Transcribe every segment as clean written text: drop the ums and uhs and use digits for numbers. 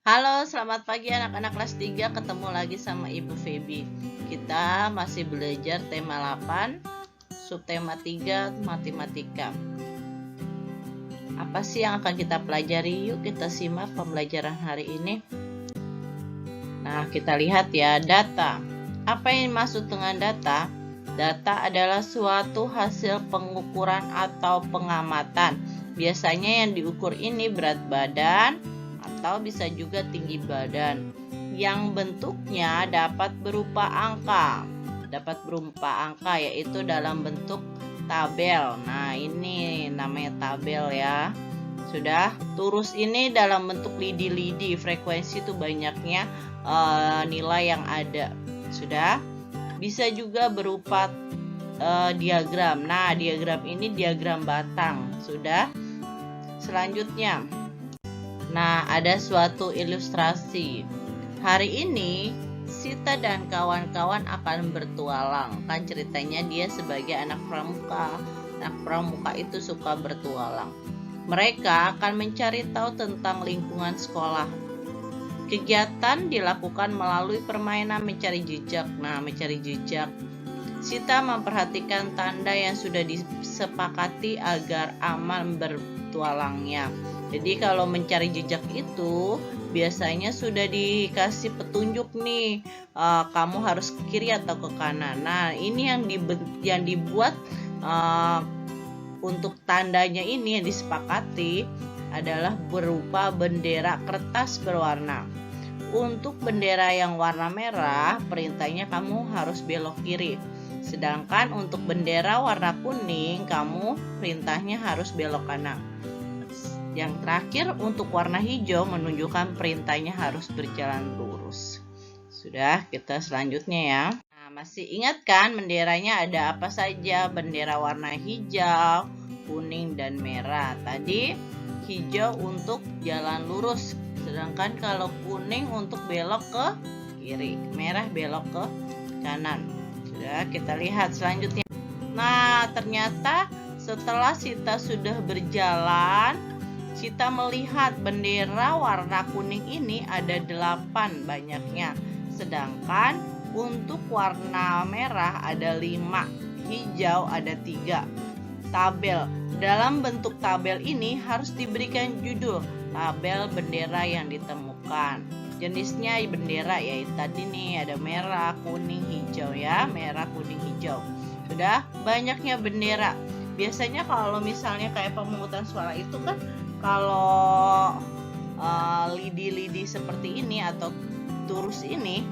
Halo, selamat pagi anak-anak kelas 3. Ketemu lagi sama Ibu Feby. Kita masih belajar tema 8, subtema 3, matematika. Apa sih yang akan kita pelajari? Yuk kita simak pembelajaran hari ini. Nah, kita lihat ya, data. Apa yang dimaksud dengan data? Data adalah suatu hasil pengukuran atau pengamatan. Biasanya yang diukur ini berat badan, atau bisa juga tinggi badan, yang bentuknya dapat berupa angka yaitu dalam bentuk tabel. Nah, ini namanya tabel ya. Sudah. Turus ini dalam bentuk lidi-lidi, frekuensi itu banyaknya nilai yang ada. Sudah. Bisa juga berupa diagram. Nah, diagram ini diagram batang. Sudah. Selanjutnya, nah, ada suatu ilustrasi. Hari ini Sita dan kawan-kawan akan bertualang. Kan ceritanya dia sebagai anak pramuka. Anak pramuka itu suka bertualang. Mereka akan mencari tahu tentang lingkungan sekolah. Kegiatan dilakukan melalui permainan mencari jejak. Nah, mencari jejak. Sita memperhatikan tanda yang sudah disepakati agar aman bertualangnya. Jadi kalau mencari jejak itu biasanya sudah dikasih petunjuk nih, kamu harus ke kiri atau ke kanan. Nah, ini yang dibuat untuk tandanya ini yang disepakati adalah berupa bendera kertas berwarna. Untuk bendera yang warna merah, perintahnya kamu harus belok kiri. Sedangkan untuk bendera warna kuning, kamu perintahnya harus belok kanan. Yang terakhir, untuk warna hijau menunjukkan perintahnya harus berjalan lurus. Sudah, kita selanjutnya ya. Nah, masih ingat kan benderanya ada apa saja? Bendera warna hijau, kuning, dan merah. Tadi hijau untuk jalan lurus, sedangkan kalau kuning untuk belok ke kiri, merah belok ke kanan. Sudah, kita lihat selanjutnya. Nah, ternyata setelah Sita sudah berjalan, Sita melihat bendera warna kuning ini ada 8 banyaknya. Sedangkan untuk warna merah ada 5, hijau ada 3. Tabel. Dalam bentuk tabel ini harus diberikan judul tabel bendera yang ditemukan. Jenisnya bendera ya tadi nih ada merah, kuning, hijau ya. Merah, kuning, hijau. Sudah, banyaknya bendera. Biasanya kalau misalnya kayak pemungutan suara itu kan kalau lidi-lidi seperti ini atau turus ini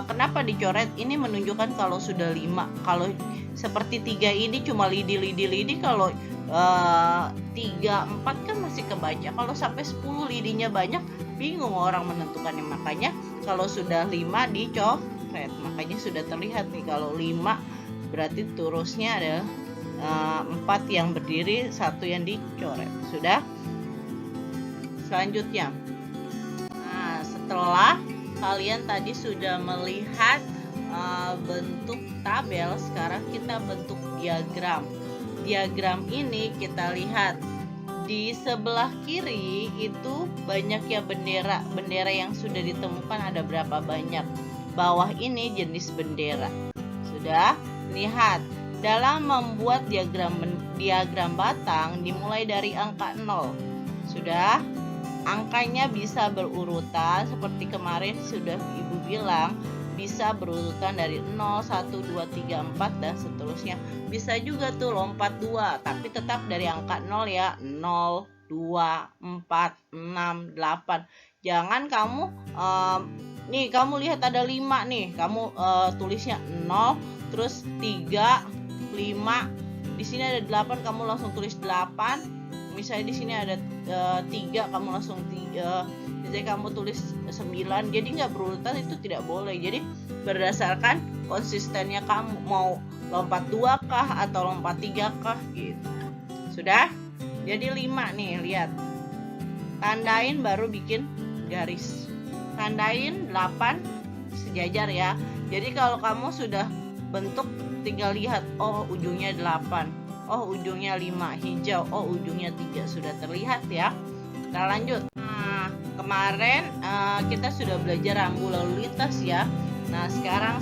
kenapa dicoret? Ini menunjukkan kalau sudah 5. Kalau seperti 3 ini cuma lidi-lidi. Kalau 3, 4 kan masih kebaca. Kalau sampai 10 lidinya banyak, bingung orang menentukannya. Makanya kalau sudah 5 dicoret. Makanya sudah terlihat nih kalau 5 berarti turusnya adalah 4 yang berdiri, 1 yang dicoret. Sudah. Selanjutnya, nah, setelah kalian tadi sudah melihat bentuk tabel, sekarang kita bentuk diagram. Diagram ini kita lihat di sebelah kiri itu banyaknya bendera yang sudah ditemukan ada berapa banyak. Bawah ini jenis bendera. Sudah. Lihat, dalam membuat diagram batang dimulai dari angka 0. Sudah. Angkanya bisa berurutan seperti kemarin sudah Ibu bilang, bisa berurutan dari 0, 1, 2, 3, 4 dan seterusnya. Bisa juga tuh lompat 2, tapi tetap dari angka 0 ya. 0, 2, 4, 6, 8. Jangan kamu nih kamu lihat ada 5 nih, kamu tulisnya 0, terus 3, 5. Di sini ada 8, kamu langsung tulis 8. Misalnya di sini ada 3, kamu langsung 3. Jadi kamu tulis 9. Jadi nggak berurutan, itu tidak boleh. Jadi berdasarkan konsistennya kamu mau lompat 2 kah atau lompat 3 kah gitu. Sudah? Jadi 5 nih, lihat. Tandain baru bikin garis. Tandain 8 sejajar ya. Jadi kalau kamu sudah bentuk, tinggal lihat, oh ujungnya 8. Oh ujungnya 5, hijau. Oh ujungnya 3. Sudah terlihat ya. Kita lanjut. Nah, kemarin kita sudah belajar rambu lalu lintas ya. Nah sekarang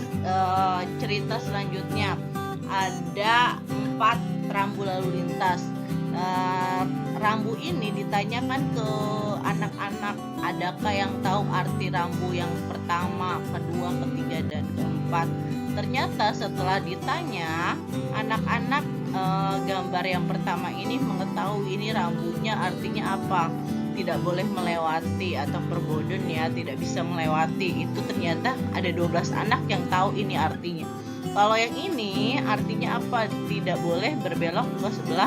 cerita selanjutnya, ada 4 rambu lalu lintas. Rambu ini ditanyakan ke anak-anak, adakah yang tahu arti rambu yang pertama, kedua, ketiga, dan keempat. Ternyata setelah ditanya, anak-anak gambar yang pertama ini mengetahui ini rambunya artinya apa. Tidak boleh melewati atau forbidden ya, tidak bisa melewati. Itu ternyata ada 12 anak yang tahu ini artinya. Kalau yang ini artinya apa? Tidak boleh berbelok ke sebelah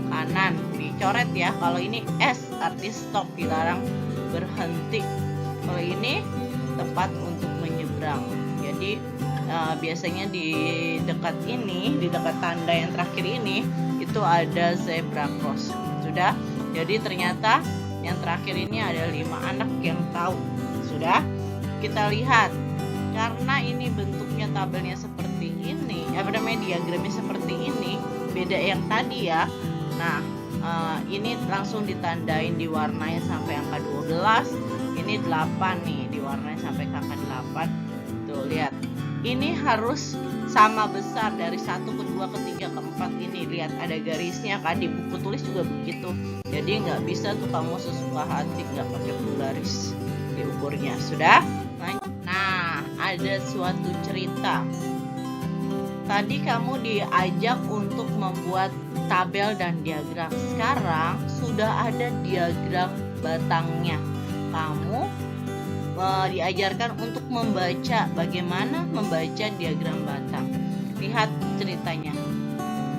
kanan, dicoret ya. Kalau ini S arti stop, dilarang berhenti. Kalau ini tempat untuk menyeberang. Jadi biasanya di dekat ini, di dekat tanda yang terakhir ini itu ada zebra cross. Sudah. Jadi ternyata yang terakhir ini ada 5 anak yang tahu. Sudah. Kita lihat, karena ini bentuknya tabelnya seperti ini, diagramnya seperti ini, beda yang tadi ya. Nah, ini langsung ditandain, diwarnai sampai angka 12. Ini 8 nih, diwarnai sampai ke angka 8. Tuh, lihat. Ini harus sama besar dari 1 ke 2 ke 3 ke 4 ini. Lihat ada garisnya kan, di buku tulis juga begitu. Jadi nggak bisa tuh kamu sesuka hati nggak pakai garis diukurnya. Sudah? Nah, ada suatu cerita. Tadi kamu diajak untuk membuat tabel dan diagram. Sekarang sudah ada diagram batangnya. Kamu diajarkan untuk membaca, bagaimana membaca diagram batang. Lihat ceritanya.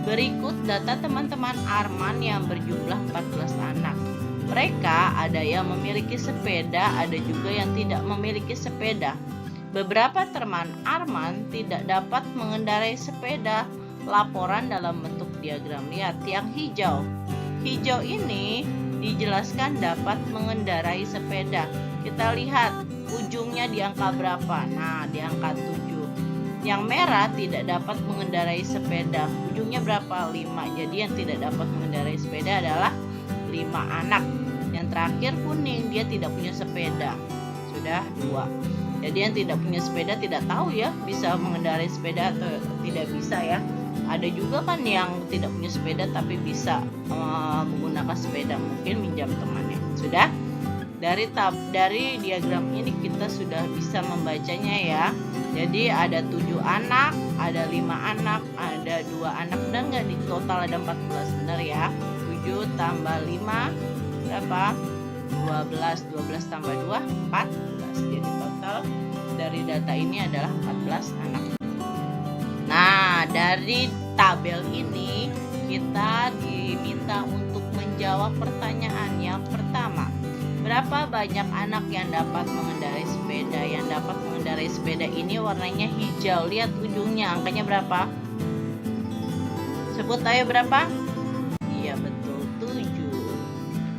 Berikut data teman-teman Arman yang berjumlah 14 anak. Mereka ada yang memiliki sepeda, ada juga yang tidak memiliki sepeda. Beberapa teman Arman tidak dapat mengendarai sepeda. Laporan dalam bentuk diagram. Lihat yang hijau. Hijau ini dijelaskan dapat mengendarai sepeda. Kita lihat ujungnya di angka berapa. Nah, di angka 7. Yang merah tidak dapat mengendarai sepeda. Ujungnya berapa? 5. Jadi yang tidak dapat mengendarai sepeda adalah 5 anak. Yang terakhir kuning, dia tidak punya sepeda. Sudah 2. Jadi yang tidak punya sepeda tidak tahu ya bisa mengendarai sepeda atau tidak bisa ya. Ada juga kan yang tidak punya sepeda tapi bisa menggunakan sepeda, mungkin minjam temannya. Sudah? Dari diagram ini kita sudah bisa membacanya ya. Jadi ada 7 anak, ada 5 anak, ada 2 anak, dan nggak, di total ada 14, benar ya. 7 tambah 5 berapa? 12 tambah 2 14. Jadi total dari data ini adalah 14 anak. Nah, dari tabel ini kita diminta untuk menjawab pertanyaan yang pertama. Berapa banyak anak yang dapat mengendarai sepeda? Yang dapat mengendarai sepeda ini warnanya hijau. Lihat ujungnya, angkanya berapa? Sebut ayo berapa? Iya betul, 7.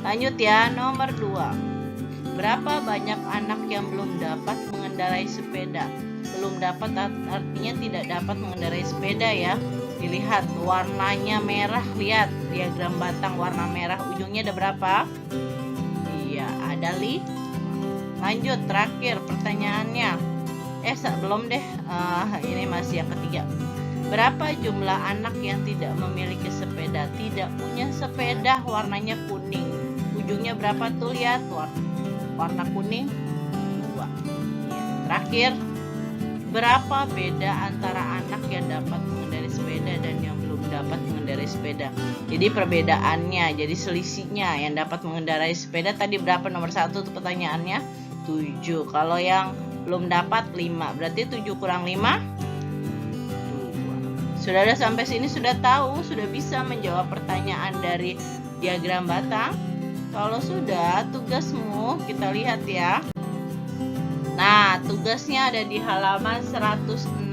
Lanjut ya, nomor 2. Berapa banyak anak yang belum dapat mengendarai sepeda? Belum dapat artinya tidak dapat mengendarai sepeda ya. Dilihat warnanya merah, lihat diagram batang warna merah, ujungnya ada berapa? Iya, ada 5. Lanjut, terakhir pertanyaannya. Belum deh, ini masih yang ketiga. Berapa jumlah anak yang tidak memiliki sepeda? Tidak punya sepeda, warnanya kuning. Ujungnya berapa tuh, lihat warna kuning 2. Ya, terakhir, berapa beda antara anak yang dapat mengendarai sepeda dan yang belum dapat mengendarai sepeda? Jadi perbedaannya, jadi selisihnya, yang dapat mengendarai sepeda tadi berapa? Nomor 1 tuh pertanyaannya 7. Kalau yang belum dapat 5, berarti 7 kurang 5 2. Sudah ada sampai sini, sudah tahu, sudah bisa menjawab pertanyaan dari diagram batang? Kalau sudah, tugasmu kita lihat ya. Nah, tugasnya ada di halaman 169.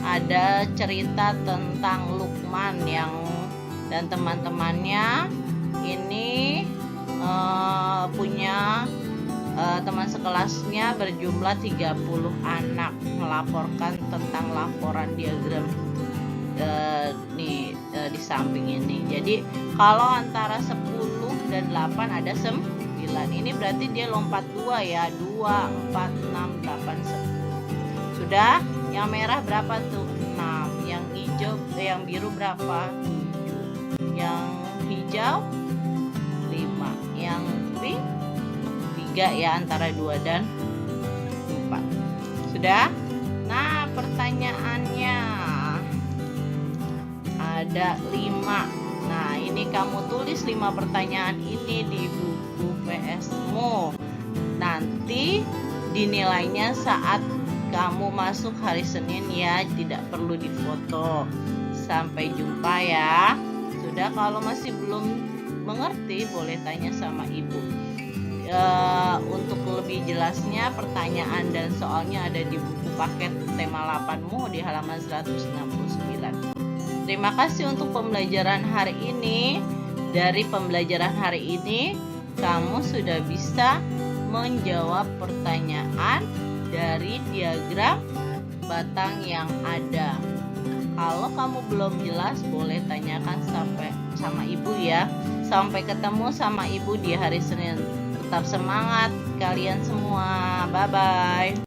Ada cerita tentang Lukman dan teman-temannya ini punya teman sekelasnya berjumlah 30 anak, melaporkan tentang laporan diagram di samping ini. Jadi kalau antara 10 dan 8 ada 9. ini berarti dia lompat 2 ya. 2, 4, 6, 8, 10. Sudah? Yang merah berapa tuh? 6. Yang hijau, yang biru berapa? 7. Yang hijau 5. Yang pink 3 ya, antara 2 dan 4. Sudah? Nah, pertanyaannya ada 5. Nah, ini kamu tulis 5 pertanyaan ini di buku PS-mu. Nanti dinilainya saat kamu masuk hari Senin ya, tidak perlu difoto. Sampai jumpa ya. Sudah, kalau masih belum mengerti boleh tanya sama ibu. Untuk lebih jelasnya pertanyaan dan soalnya ada di buku paket tema 8-mu di halaman 169. Terima kasih untuk pembelajaran hari ini. Dari pembelajaran hari ini kamu sudah bisa menjawab pertanyaan dari diagram batang yang ada. Kalau kamu belum jelas boleh tanyakan sama ibu ya. Sampai ketemu sama ibu di hari Senin. Tetap semangat kalian semua. Bye-bye.